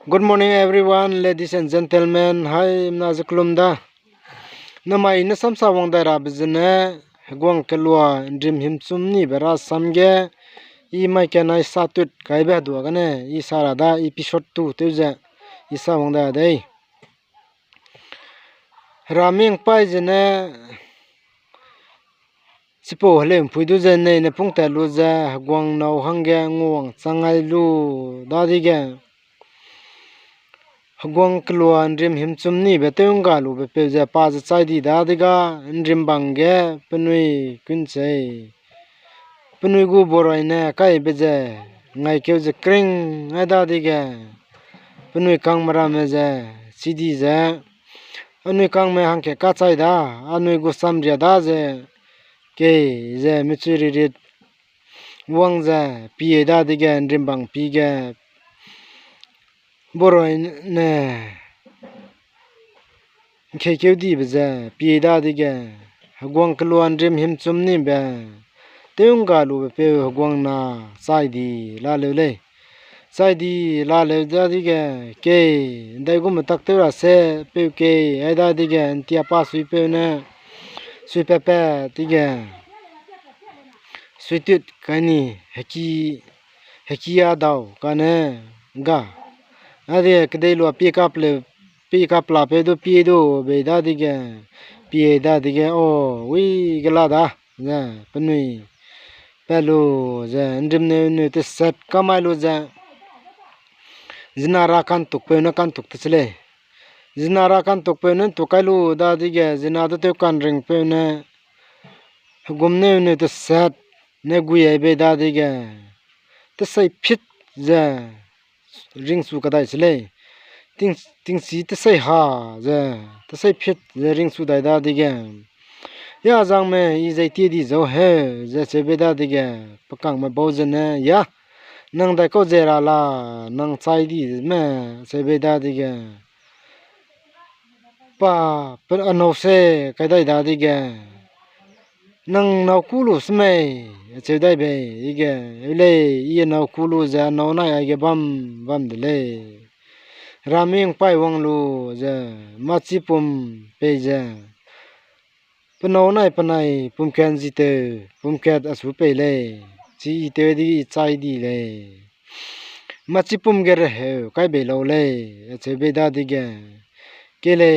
Good morning, everyone, ladies and gentlemen. Hi, Nazaklumda. Namai na samsa wang da rabzene gwang kelwa dream him sumni bera samge I mai kenai satut kai ba du gane I sarada episode 2 tuja isa wang da dai. Raming pai jene sipo hlem phuidu jene ne pungta lu ja gwang nau hangge nguang changai lu da dige Hagwang keluar dream him sumni betung galu bepe ja pa ja chai di da diga dream bangge penui kunsei penui gu boroi ne kai beje ngai keu je kring ngai da diga penui kang mara me je sidi je anui kang me hang ke ka chai da anui gu sam ria da je ke je michuri rit wang ja pi da diga dream bang pi ge boroi ne khe keu di beje pi da dige hagwang keluan dream him chumni be teung ga lu pe hagwang na sai di la le le sai di la le da dige ke dai gum tak te ra se pe ke ai da dige tia pa sui pe ne sui pe pe dige sui tut ka ni haki ya dau ka ne ga ade ke dai lu pick up la pe do pi do be da dige pi da dige o wi gala da ja penui pelu ja ndim ne te set kamailu ja zinara kan tuk pe na kan tuk tsle zinara kan tuk pe na to kailu da dige zina da te kan ring pe na gumne te set ne gui ai be da dige te sai phit ja ring su ka dai tsle ting si te sai ha ja te sai phit ja ring su dai da dige ya zang me I zai ti di zo he ja che be da dige pakang ma bo jene ya nang dai ko zera la nang chai di me che be da dige pa per ano se kai dai da dige nang nau ku lu sme che dai be ige le I nau ku lu ja nau na ai ge bam de le Raming pai wang lu ja machi pum pe ja pano nai panai pum khan ji te pum khat asu pe le chi te di chai di le machi pum ger he kai be lo le che be da di ge ke le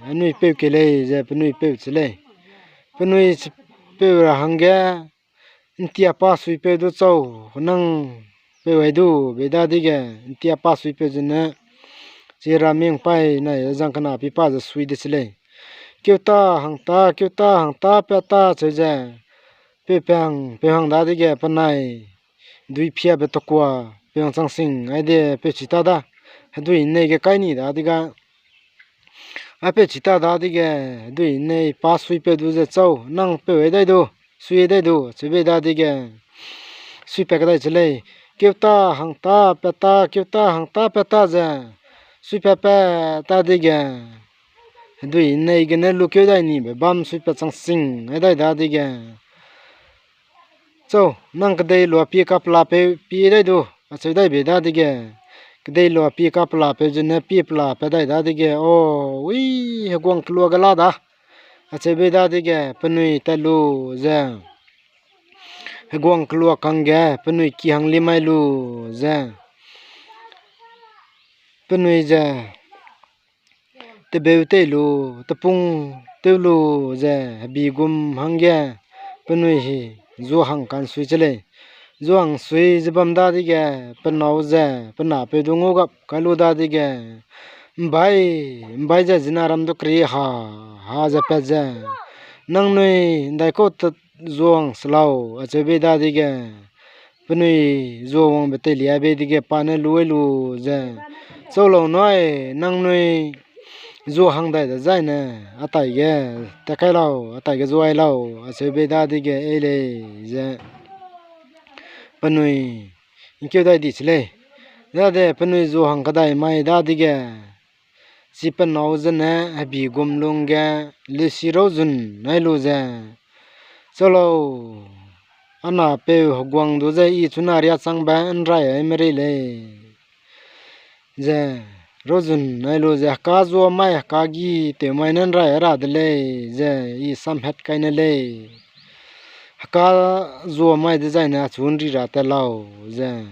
anui pe ke le ja panui pe chle panui pe ra hang ge intia pa sui pe do chau nang pe wai du be da di ge intia pa sui pe jena che Raming pai na jang kana pi pa ja sui de chle kêu ta hang ta pe ta che je pe hang da de ge pa nai dui phia be to kwa pe hang sang sing ai de pe chi ta da dui ne ge kai ni da de ga a pe chi ta da de ge dui ne pa sui pe du je chau nang pe we dai do sui dai do che be da de ge sui pe ka dai che le kêu ta hang ta pe ta kêu ta hang ta pe ta je sui pe pe ta de ge đuổi này cái này lúc kêu đây nè bám suy bát sang sinh ở đây đã đi cái so nang cái đây lúa pick up la pe pi đây do ở đây đây đã đi cái đây lúa pick up la pe chân pick la pe đây đã đi cái oh ui quăng lúa cái la đã ở đây đã đi cái penui ta lu ra quăng lúa căng cái penui ki hang limai lu ra penui ra te beu te lu te pung te lu je bi gum hangya penui hi zo hang kan sui chele zo hang sui jibam da di ge penau je pena pe dungo gap kalu da di ge mbai je jinaram do kri ha ja pe je nang noi dai ko te zo hang slau a che be da di ge penui zo wong be te lia be di ge pa ne lu je so lo noi nang noi zo hang dai da zai ne atai ge ta kai lao atai ge zo ai lao a se be da di ge e le je panui in ke dai di chle da de panui zo hang ka dai mai da di ge si pan nau zen ne a bi gum lung ge le si ro zun nai lu je solo ana pe hogwang do je I chuna ria chang ba an rai ai mere le giờ rozun này lo giờ cá rùa mai cá gì tiểu mai nên ra de lệ giờ y sam hết cái này lệ cá rùa mai de zai na chun ri ra ta lao giờ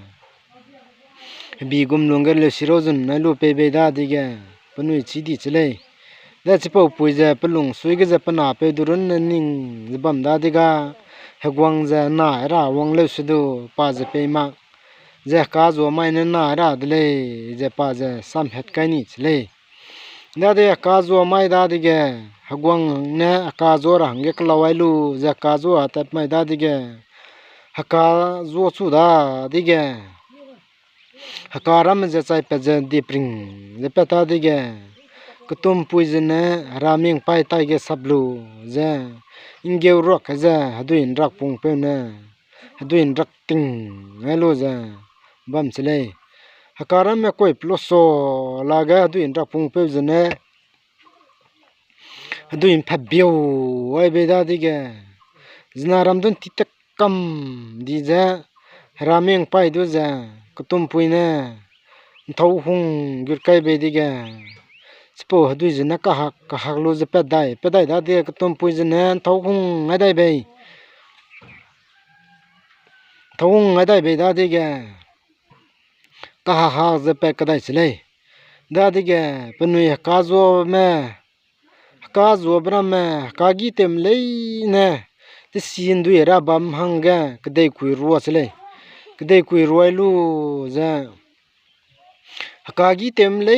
bi gum lung cái lệ rozun này lo pe be da đi cái panui chi đi chile da chi pau pui giờ pelung sui cái giờ pana pe durun ning zbam da đi ga hagwang giờ na ra wang le su do pa giờ pe ma giờ cá rùa mai nên na ra de lệ giờ pa giờ sam hết cái ní chile da de cá rùa mai da đi cái hagwang ne cá rùa ra hang cái lawai lu giờ cá rùa tập mai da đi cái cá rùa chu da đi cái cá ram giờ chạy pe giờ đi pring giờ pe ta đi cái kutum poison ne raming pai tai cái sablu giờ ingeu rock giờ haduin rak pung pe ne haduin rak ting hello giờ bam chile hakaram me koi ploso laga haduin rak pung pe giờ ne haduin phabio ai be da di ge znaram dun titak kam di za raming pai du za kutum puine thau hung gir kai be di ge spo hadu zina ka hak lo za pe dai da di kutum pui zina thau hung ngai dai be thau hung ngai dai be da di ge ka ha za pe ka dai chile da di ge penui ka zo me ka zo bra me ka gi tem le ne ti sin du era bam hanga kdai kui ruwa chile kdai kui ruai lu za ka gi tem le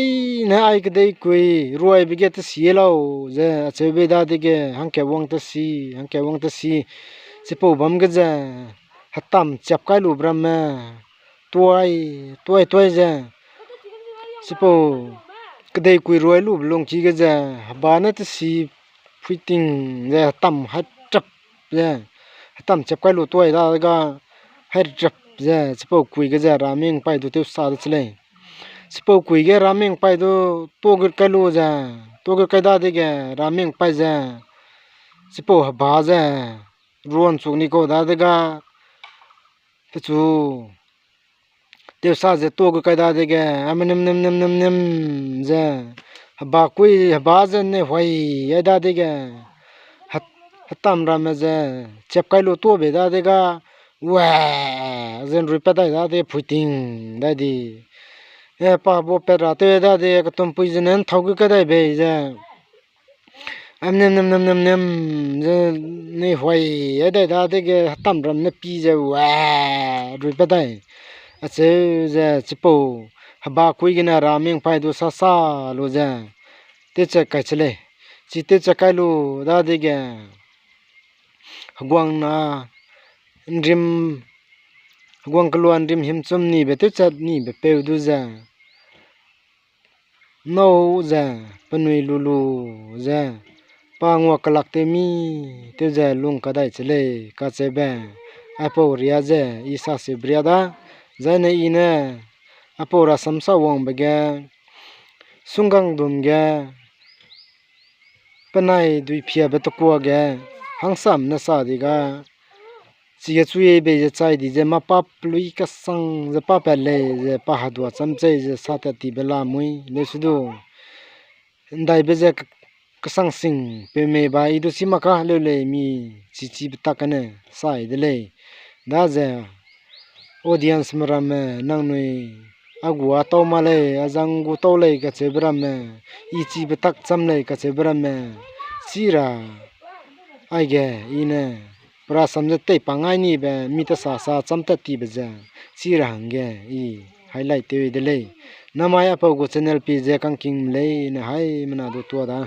na ai kdai kui ruai bi ge ti si lo za che be da de ge hang ke wang ta si se po bam ge za hatam chap kai lu bra me tuai za se po kdai kui ruai lu long chi ge za ba na ti si fiting za tam hat chap za tam chap kai lu tuai da ga hai chap za se po kui ge za raming pai du te sa da chile se po kui ge raming pai du to ge kai lu za to ge kai da de ge raming pai za se po ba za ruan chu ni ko da de ga te chu te sa ze to ge kai da de ge amanem nem za ba kui ba za ne hoi ya da de ge hatam ram za chep kai lu to be da de ga wa zen ru pa da de phuting da di e pa bo pe ra te da de ka tum pui zen thau ge ka dai be za am nem ze ne hoi ya da de ge hatam ram ne pi za wa ru pa dai a che za chipo ba kui ge na raming pai do sa lo za te che kai chele chi te che kai lu da de ge gwang na rim gwang kluan rim him chum ni be te chat ni be pe du za no za panui lulu za pa ngwa kalak te mi te za lung ka dai chele ka che be apo ria ze isa se bria da za ne ine apo ra samsa wong be ge sungang dum ge panai dui phia be to ko ge hangsam na sa di ga chỉ cái chui bây giờ chạy đi giờ mà pap lui cái sang giờ pap lại giờ pa hạt đuôi chăm chơi giờ sát tị bê la mui lấy số đồ đại bây giờ cái sang sinh bê mê ba idu xí mà cả lấy lấy mi chỉ bắt cái này sai đấy lấy đã giờ audience mà ram năng nuôi agua tàu mà lấy azang gu tàu lấy cái chế bram chỉ bắt chăm lấy cái chế bram chỉ ra ai ghé ine pra samjat te pangai ni be mita sa chamta ti be ja chi rang ge I highlight te de le namaya pa go channel pi je kang king le na hai mana do to da